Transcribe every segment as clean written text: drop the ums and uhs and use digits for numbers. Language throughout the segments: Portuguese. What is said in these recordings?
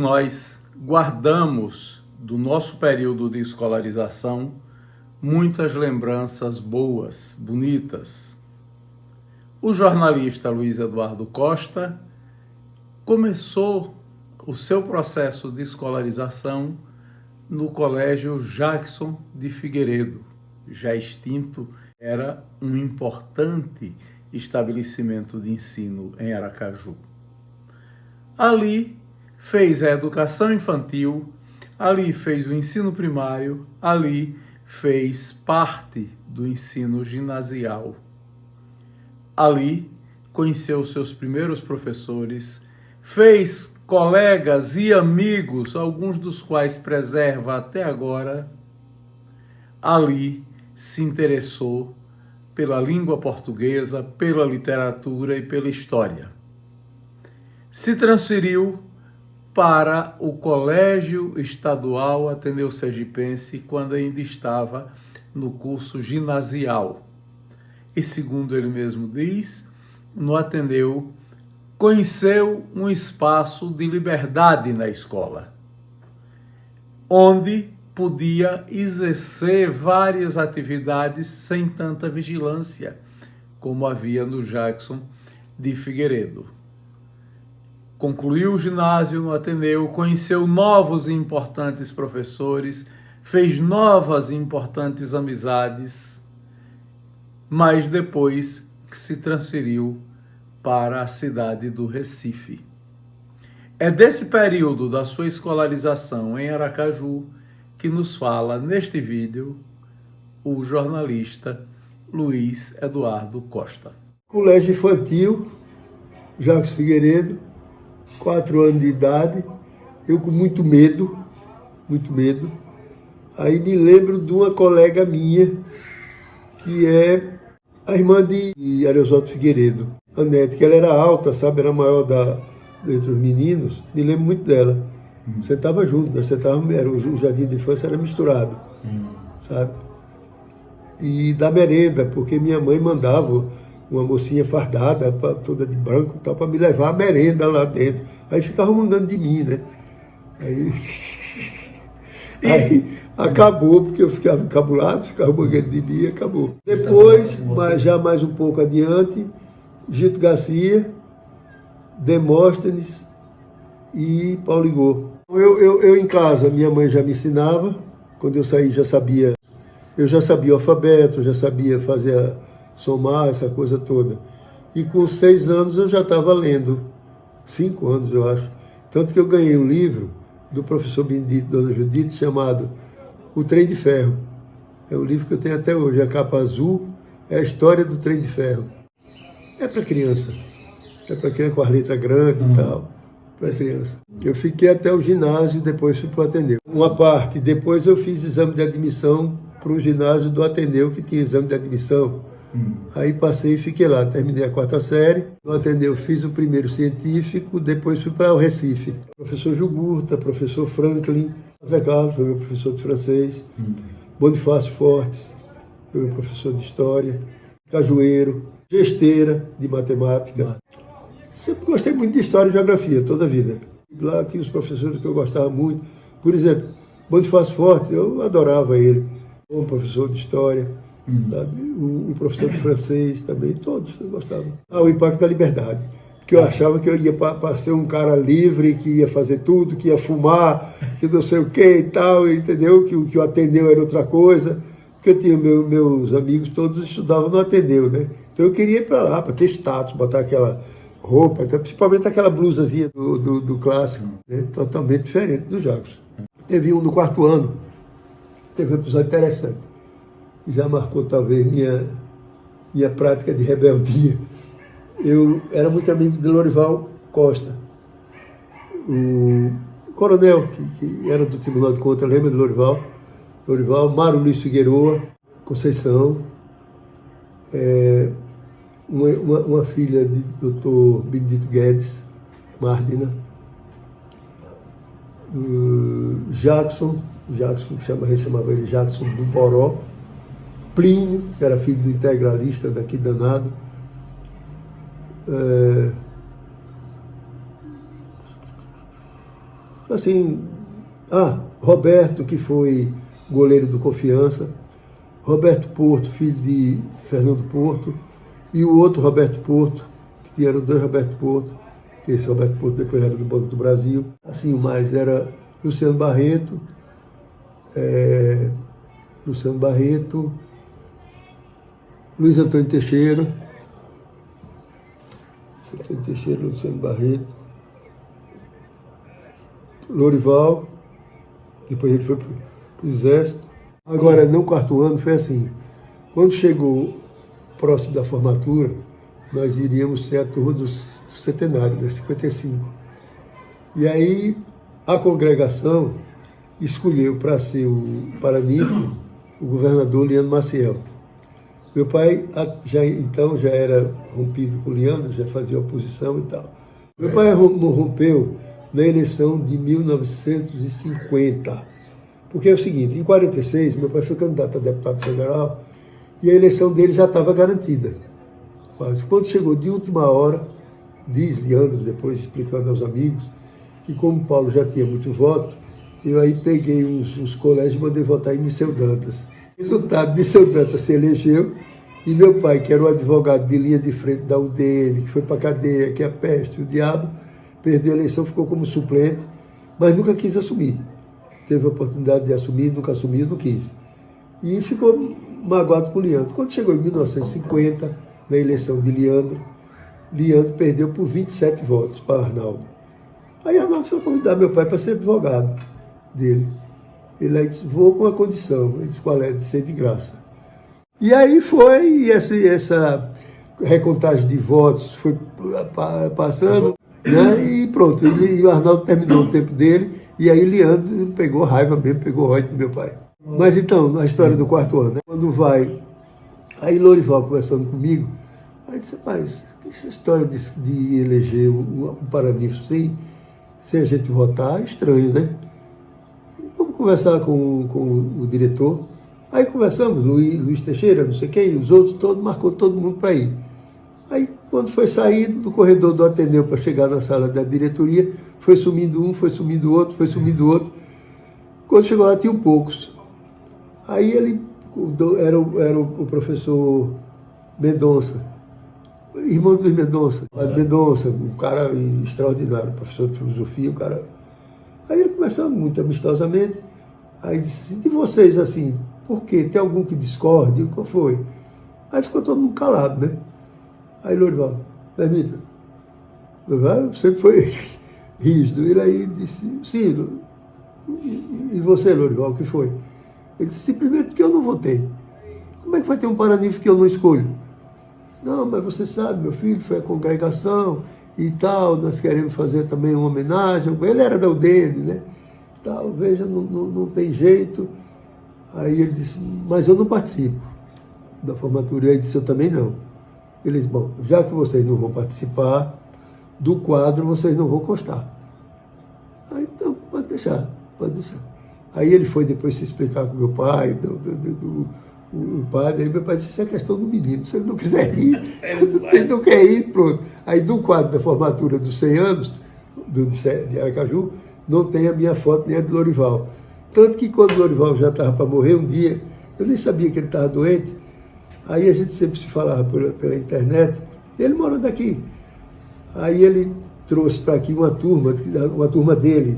nós guardamos do nosso período de escolarização muitas lembranças boas, bonitas. O jornalista Luiz Eduardo Costa começou o seu processo de escolarização no Colégio Jackson de Figueiredo, já extinto, era um importante estabelecimento de ensino em Aracaju. Ali fez a educação infantil, ali fez o ensino primário, ali fez parte do ensino ginasial. Ali conheceu seus primeiros professores, fez colegas e amigos, alguns dos quais preserva até agora. Ali se interessou pela língua portuguesa, pela literatura e pela história. Se transferiu para o Colégio Estadual Ateneu Sergipense quando ainda estava no curso ginasial. E segundo ele mesmo diz, no Ateneu conheceu um espaço de liberdade na escola, onde podia exercer várias atividades sem tanta vigilância, como havia no Jackson de Figueiredo. Concluiu o ginásio no Ateneu, conheceu novos e importantes professores, fez novas e importantes amizades, mas depois se transferiu para a cidade do Recife. É desse período da sua escolarização em Aracaju que nos fala neste vídeo o jornalista Luiz Eduardo Costa. Colégio infantil, Jackson Figueiredo, 4 anos de idade, eu com muito medo. Aí me lembro de uma colega minha, que é a irmã de Ariosoto Figueiredo, Anete, que ela era alta, sabe, era maior dentre os meninos, me lembro muito dela. Sentava junto, nós sentávamos, o jardim de infância era misturado, sabe? E da merenda, porque minha mãe mandava uma mocinha fardada, toda de branco, tal, para me levar a merenda lá dentro. Aí ficava mangando de mim, né? Aí acabou, porque eu ficava encabulado, ficava mangando de mim e acabou. Depois, mas já mais um pouco adiante, Gito Garcia, Demóstenes e Paulo Igor. Eu em casa, minha mãe já me ensinava, quando eu saí eu já sabia o alfabeto, já sabia fazer somar, essa coisa toda. E com 6 anos eu já estava lendo, 5 anos eu acho. Tanto que eu ganhei um livro do professor Benedito, Dona Judite, chamado O Trem de Ferro. É o livro que eu tenho até hoje, a capa azul, é a história do trem de ferro. É para criança com as letras grandes e tal, para criança. Eu fiquei até o ginásio, depois fui para o Ateneu. Uma parte, depois eu fiz exame de admissão para o ginásio do Ateneu, que tinha exame de admissão. Aí passei e fiquei lá, terminei a 4ª série. No Ateneu fiz o primeiro científico, depois fui para o Recife. Professor Jugurta, professor Franklin, Zé Carlos foi meu professor de francês, Bonifácio Fortes foi meu professor de história, Cajueiro, Gesteira de matemática. Sempre gostei muito de história e geografia, toda a vida. Lá tinha os professores que eu gostava muito. Por exemplo, Bonifácio Fortes, eu adorava ele. Bom professor de história, sabe? O professor de francês também, todos eu gostava. O Impacto da Liberdade, porque eu achava que eu ia para ser um cara livre, que ia fazer tudo, que ia fumar, que não sei o que e tal, entendeu? Que o Ateneu era outra coisa, porque eu tinha meus amigos, todos estudavam no Ateneu, né? Então eu queria ir para lá, para ter status, botar aquela roupa, então, principalmente aquela blusazinha do clássico, né? Totalmente diferente do Jackson. Teve um no 4º ano, teve um episódio interessante, que já marcou talvez minha prática de rebeldia. Eu era muito amigo de Lorival Costa, o coronel que era do Tribunal de Contas, lembra de Lorival? Mário Luiz Figueroa, Conceição, uma filha de Dr. Benedito Guedes, Mardina, Jackson, a gente chamava ele Jackson do Boró, Plínio, que era filho do integralista daqui danado, assim, Roberto, que foi goleiro do Confiança, Roberto Porto, filho de Fernando Porto, e o outro Roberto Porto, que eram dois Roberto Porto, que esse Roberto Porto depois era do Banco do Brasil. Assim, o mais era Luciano Barreto, Luiz Antônio Teixeira, Luciano Barreto, Lorival, depois ele foi para o Exército. Agora, no quarto ano, foi assim, quando chegou próximo da formatura, nós iríamos ser a turma do centenário, né, 55. E aí, a congregação escolheu para ser o paraninfo o governador Leandro Maciel. Meu pai já era rompido com o Leandro, já fazia oposição e tal. Meu pai rompeu na eleição de 1950. Porque é o seguinte, em 46, meu pai foi candidato a deputado federal e a eleição dele já estava garantida. Mas quando chegou de última hora, diz Leandro, depois explicando aos amigos, que como Paulo já tinha muito voto, eu aí peguei uns colégios e mandei votar em Niceu Dantas. Resultado, Niceu Dantas se elegeu e meu pai, que era o advogado de linha de frente da UDN, que foi para a cadeia, que é a peste, o diabo, perdeu a eleição, ficou como suplente, mas nunca quis assumir. Teve a oportunidade de assumir, nunca assumiu, não quis. E ficou magoado com o Leandro. Quando chegou em 1950, na eleição de Leandro perdeu por 27 votos para Arnaldo. Aí Arnaldo foi convidar meu pai para ser advogado dele. Ele aí disse, vou com a condição. Ele disse, qual é? De ser de graça. E aí foi, e essa recontagem de votos foi passando, né? E pronto, e o Arnaldo terminou o tempo dele, e aí Leandro pegou raiva mesmo, pegou ódio do meu pai. Mas então, na história do quarto ano, né? Quando vai, aí Lorival conversando comigo, aí disse, rapaz, essa história de eleger um paraninfo sem a gente votar é estranho, né? Vamos conversar com o diretor. Aí conversamos, Luiz Teixeira, não sei quem, os outros, marcou todo mundo para ir. Aí, quando foi saindo do corredor do Ateneu para chegar na sala da diretoria, foi sumindo um, foi sumindo o outro, foi sumindo o outro. Quando chegou lá, tinham poucos. Aí ele era o professor Mendonça, irmão do Luiz Mendonça. Mendonça, um cara extraordinário, professor de filosofia, um cara... Aí ele conversando muito amistosamente, aí disse assim, de vocês, assim, por quê? Tem algum que discorde? Qual foi? Aí ficou todo mundo calado, né? Aí Lorival, permita. Lorival sempre foi rígido. Ele aí disse, sim, e você, Lorival, o que foi? Ele disse, simplesmente porque eu não votei. Como é que vai ter um paraninfo que eu não escolho? Disse, não, mas você sabe, meu filho foi a congregação e tal, nós queremos fazer também uma homenagem. Ele era da UDN, né? Tal, veja, não tem jeito. Aí ele disse, mas eu não participo da formatura. E aí disse, eu também não. Ele disse, bom, já que vocês não vão participar do quadro, vocês não vão constar. Aí, então, pode deixar. Aí ele foi depois se explicar com meu pai, o padre, aí meu pai disse, isso é questão do menino, se ele não quiser ir, ele não quer ir, pronto. Aí do quadro da formatura dos 100 anos, de Aracaju, não tem a minha foto nem a de Lorival. Tanto que quando o Lorival já estava para morrer um dia, eu nem sabia que ele estava doente, aí a gente sempre se falava pela internet, ele mora daqui. Aí ele trouxe para aqui uma turma dele,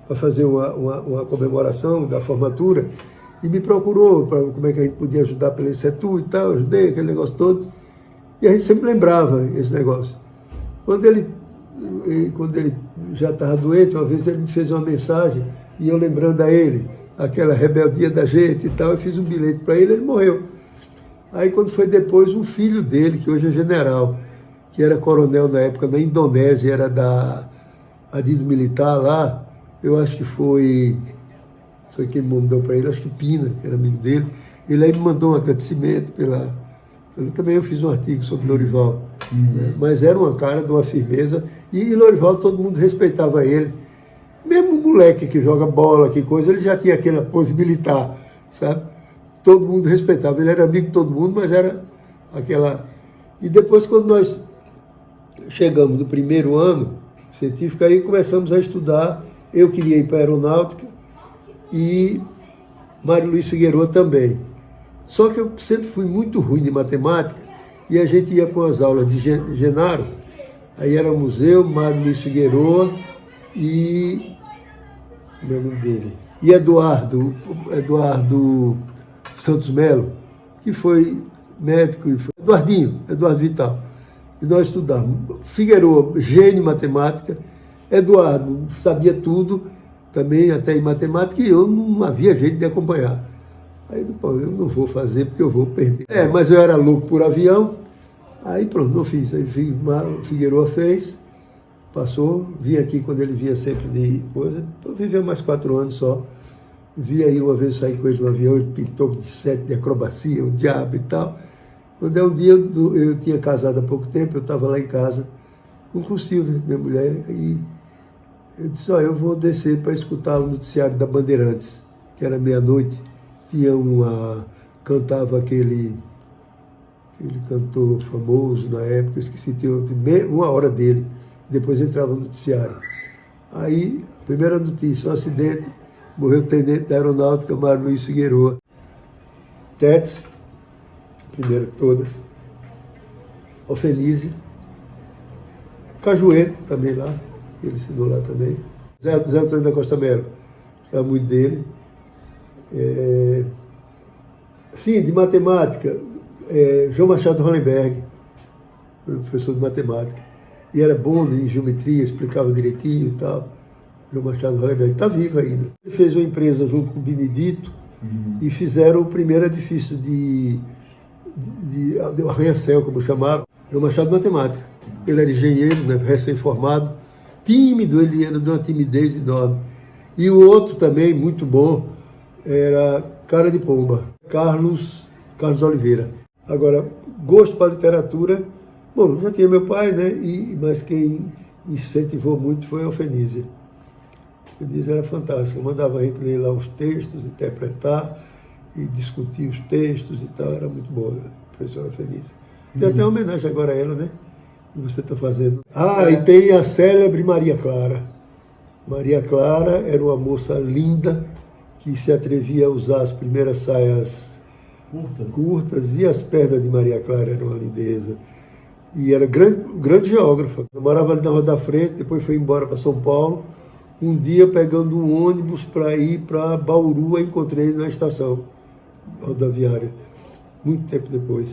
para fazer uma comemoração da formatura, e me procurou para como é que a gente podia ajudar pela ICETU e tal, ajudei, aquele negócio todo. E a gente sempre lembrava esse negócio. Quando ele já estava doente, uma vez ele me fez uma mensagem, e eu lembrando a ele, aquela rebeldia da gente e tal, eu fiz um bilhete para ele morreu. Aí quando foi depois, um filho dele, que hoje é general, que era coronel na época na Indonésia, era da adido militar lá, eu acho que foi quem mandou para ele, acho que Pina, que era amigo dele, ele aí me mandou um agradecimento também eu fiz um artigo sobre Lorival, né? Mas era uma cara de uma firmeza, e Lorival todo mundo respeitava ele, mesmo o moleque que joga bola, que coisa, ele já tinha aquela pose militar, sabe? Todo mundo respeitava, ele era amigo de todo mundo, mas era aquela... E depois, quando nós chegamos no primeiro ano científico, aí começamos a estudar eu queria ir para a aeronáutica e Mário Luiz Figueiredo também. Só que eu sempre fui muito ruim de matemática e a gente ia com as aulas de Genaro, aí era o museu, Mário Luiz Figueiredo e o nome dele, e Eduardo Santos Melo, que foi médico, e foi Eduardo Vital. E nós estudávamos. Figueiredo, gênio em matemática, Eduardo sabia tudo, também até em matemática, e eu não havia jeito de acompanhar. Aí, pô, eu não vou fazer porque eu vou perder. Mas eu era louco por avião, aí pronto, não fiz. Aí Figueiredo fez, passou, vim aqui quando ele vinha sempre de coisa, viveu mais 4 anos só. Vi aí uma vez sair com ele no avião, ele pintou de 7 de acrobacia, o diabo e tal. Quando é um dia, eu tinha casado há pouco tempo, eu estava lá em casa com Silvia, minha mulher, e eu disse, eu vou descer para escutar o noticiário da Bandeirantes, que era meia-noite, cantava aquele cantor famoso na época, eu esqueci, tinha 1 hora dele, depois entrava no noticiário. Aí, a primeira notícia, um acidente, morreu o tenente da aeronáutica, Mário Luiz Figueiredo. Tétis, primeiro de todas, Ofenise, Cajueiro, também lá, ele ensinou lá também, Zé Antônio da Costa Melo, já muito dele. Sim, de matemática, João Machado Hollenberg, professor de matemática, e era bom em geometria, explicava direitinho e tal. João Machado Hollenberg está vivo ainda. Ele fez uma empresa junto com o Benedito e fizeram o primeiro edifício de arranha-céu, como chamaram, João Machado Matemática. Ele era engenheiro, né, recém-formado, tímido, ele era de uma timidez enorme. E o outro também, muito bom, era cara de pomba, Carlos Oliveira. Agora, gosto para literatura, bom, já tinha meu pai, né, mas quem incentivou muito foi a Ofenise. A Ofenise era fantástica, eu mandava a gente ler lá os textos, interpretar e discutir os textos e tal, era muito boa, a professora Ofenise. Tem até uma homenagem agora a ela, né, que você está fazendo. E tem a célebre Maria Clara. Maria Clara era uma moça linda, que se atrevia a usar as primeiras saias curtas, e as pernas de Maria Clara eram uma lindeza. E era grande geógrafa. Eu morava ali na Rua da Frente, depois foi embora para São Paulo. Um dia, pegando um ônibus para ir para Bauru, a encontrei na estação rodoviária, muito tempo depois.